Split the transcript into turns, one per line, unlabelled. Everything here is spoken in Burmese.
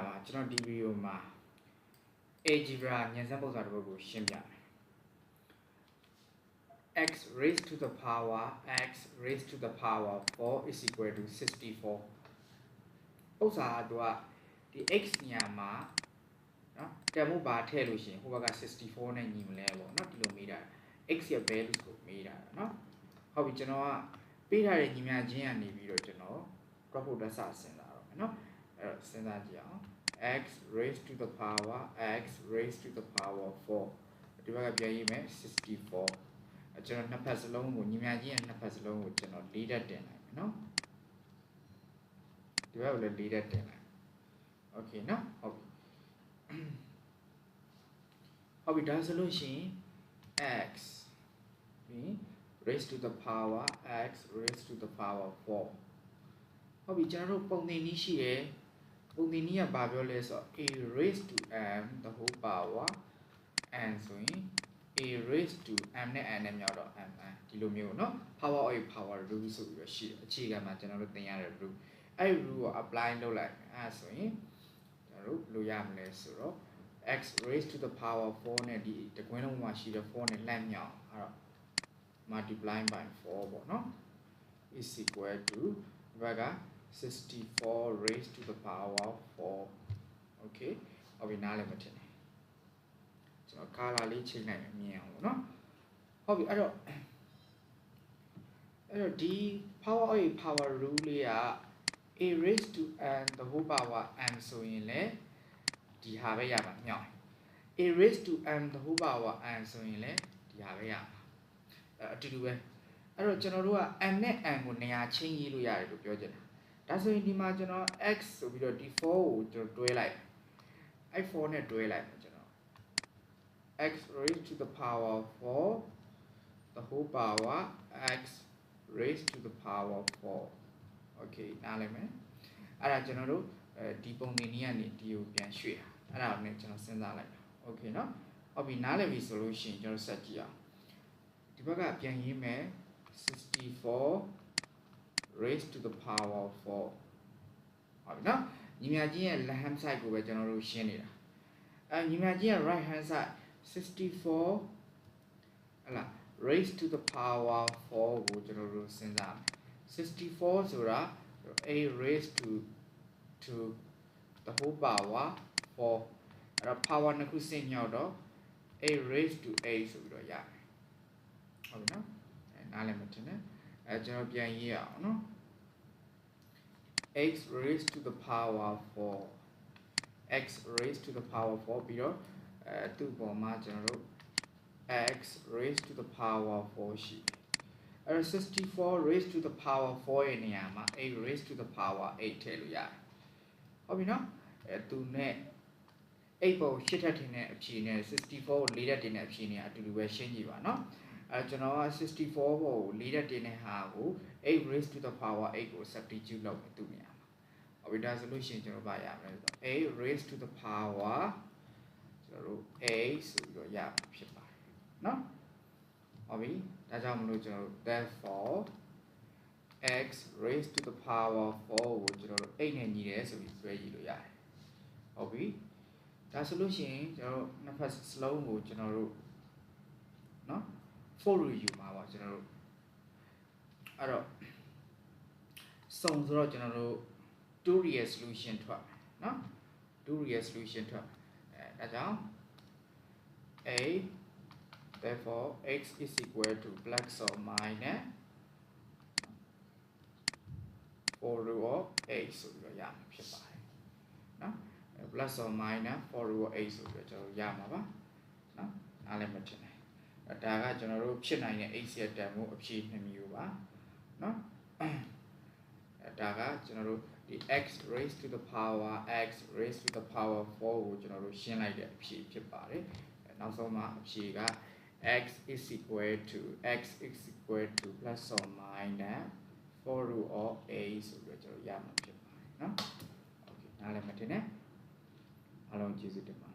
ပါကျွန်တော်ဒီဗီဒီယိုမှာ algebra ဉာဏ်စက်ပုံစံတစ်ခုကိုရှင်းပြမယ် x raised to the power x raised to the power 4 is equal to 64ဥစ္စာကတော့ဒီ x နေရာမှာနော်တန်ဖို့ပါထည့်လို့ရှိရင်ဟိုဘက်က64နဲ့ညီမလဲပေါ့နော်ဒီလိုမေးတာ x ရဲ့ value ကိုမေးတာနော်ဟုတ်ပြီကျွန်တော်ကပေးထားတဲ့ညီမချင်းကနေပြီးတော့ကျွန်တော် property စစဉ်းစားတော့မယ်နော်အဲ့တော့စဉ်းစားကြည့်အောင် x raised to the power x raised to the power 4ဒီဘက်ကပြန်ရေးမယ်64ကျွန်တော်နှစ်ဖက်စလုံးကိုညီမချင်းရဲ့နှစ်ဖက်စလုံးကိုကျွန်တော်၄တက်တင်လိုက်မယ်နော်ဒီဘက်ကိုလည်း၄တက်တင်လိုက်โอเคနော်ဟုတ်ပြီဒါဆိုလို့ရှိရင် x raised to the power x raised to the power 4ဟုတ်ပြီကျွန်တော်တို့ပုံသင်နည်းရှိတယ်ပုံသင်နည်းကဘာပြောလဲဆိုတော့ a raised to m the whole power n ဆိုရင် a raised to m နဲ့ n နဲ့မြောက်တော့ m ဒီလိုမျိုးเนาะ power of a power rule ဆိုပြီးတော့ရှိတယ်အခြေခံမှာကျွန်တော်တို့သင်ရတဲ့ rule အဲ့ rule ကို apply လုပ်လိုက်အဲ့ဆိုရင်ကျွန်တော်တို့ဘယ်လိုရမလဲဆိုတော့ x raised to the power 4နဲ့ဒီတကွင်းလုံးမှာရှိတဲ့4နဲ့လက်မြောက်အဲ့တော့ multiply by 4ပေါ့เนาะ is equal to ဘက်က64 raised to the power 4 okay ဟုတ်ပြီနားလည်မထင်နဲ့ကျွန်တော် color လေးချိန်လိုက်မြင်အောင်ပေါ့เนาะဟုတ်ပြီအဲ့တော့ဒီ power of a power rule လေးက a raised to n the whole power n ဆိုရင်လေဒီဟာပဲရမှာမြောက် a raised to m the whole power n ဆိုရင်လေဒီဟာပဲရမှာအတူတူပဲအဲ့တော့ကျွန်တော်တို့က m နဲ့ n ကိုနေရာချင်းရေးလို့ရတယ်လို့ပြောချင်တာဒါဆိုရင်ဒီမှာကျွန်တော် x ဆိုပြီးတော့ဒီ4ကိုကျွန်တော်တွဲလိုက်အဲ့4နဲ့တွဲလိုက်ကျွန်တော် x raised to the power 4 the whole power x raised to the power 4 okay နားလည်မယ်အဲ့ဒါကျွန်တော်တို့ဒီပုံသင်နည်းကနေဒီကိုပြန်ရွှေ့တာအဲ့ဒါကိုလည်းကျွန်တော်စဉ်းစားလိုက်တာ okay เนาะဟုတ်ပြီနားလည်ပြီဆိုလို့ရှိရင်ကျွန်တော်ဆက်ကြည့်အောင်ဒီဘက်ကပြန်ရေးမယ်64 raised to the power 4ဟုတ်ပြီနော်ညီမကြီးရဲ့ left hand side ကိုပဲကျွန်တော်တို့ရှင်းနေတာညီမကြီးရဲ့ right hand side 64ဟလာ raised to the power 4ကိုကျွန်တော်တို့စဉ်းစားမယ်64ဆိုတာ a raised to the whole power 4အဲ့တော့ power နှစ်ခုဆင့်မြောက်တော့ a raised to a ဆိုပြီးတော့ရတယ်ဟုတ်ပြီနော်နားလည်မထင်နဲ့ကျွန်တော်ပြန်ရေးရအောင်နော် x raised to the power 4 x raised to the power 4ပြီးတော့သူ့ပေါ်မှာကျွန်တော်တို့ x raised to the power 4ရှိအဲ့တော့64 raised to the power 4ရဲ့နေရာမှာ a raised to the power 8ထည့်လို့ရတယ်ဟုတ်ပြီနော်သူနဲ့8ပေါ်8ထပ်တင်တဲ့အဖြေနဲ့64ကို4ထပ်တင်တဲ့အဖြေနဲ့အတူတူပဲရှင်းကြည့်ပါနော်ကျွန်တော်က64ပေါ်ကို4တက်တင်တဲ့ဟာကို8 raised to the power 8ကို substitute လုပ်မယ်သူ့နေရာမှာ။ဟုတ်ပြီဒါဆိုလို့ရှိရင်ကျွန်တော်ဗာရမယ်ဆိုတော့8 raised to the power ကျွန်တော်တို့8ဆိုပြီးတော့ရမှာဖြစ်ပါတယ်။နော်။ဟုတ်ပြီဒါကြောင့်မလို့ကျွန်တော်တို့ therefore x raised to the power 4ကိုကျွန်တော်တို့8နဲ့ညီတယ်ဆိုပြီးဆွဲကြည့်လို့ရတယ်။ဟုတ်ပြီဒါဆိုလို့ရှိရင်ကျွန်တော်တို့နှစ်ဖက်စလုံးကိုကျွန်တော်တို့နော်for review မှာပါကျွန်တော်တို့အဲ့တော့စုံဆိုတော့ကျွန်တော်တို့ 2 real solution ထွက်မယ်เนาะ2 real solution ထွက်ဒါကြောင့် a therefore x is equal to plus or minus 4 root of a ဆိုပြီးတော့ရမှာဖြစ်ပါတယ်เนาะ plus or minus 4 root of a ဆိုပြီးတော့ကျွန်တော်ရမှာပါเนาะနားလည်မထင်နဲ့ဒါကကျွန်တော်တို့ဖြစ်နိုင်တဲ့ x ရဲ့တန်ဖိုးအဖြေ2မျိုးပါเนาะဒါကကျွန်တော်တို့ဒီ x raised to the power x raised to the power 4ကိုကျွန်တော်တို့ရှင်းလိုက်တဲ့အဖြေဖြစ်ပါတယ်နောက်ဆုံးမှာအဖြေက x is equal to plus or minus 4 root of a ဆိုပြီးတော့ကျွန်တော်ရမှာဖြစ်ပါတယ်เนาะโอเคနားလည်မထင်နဲ့အားလုံးကျေးဇူးတင်ပါ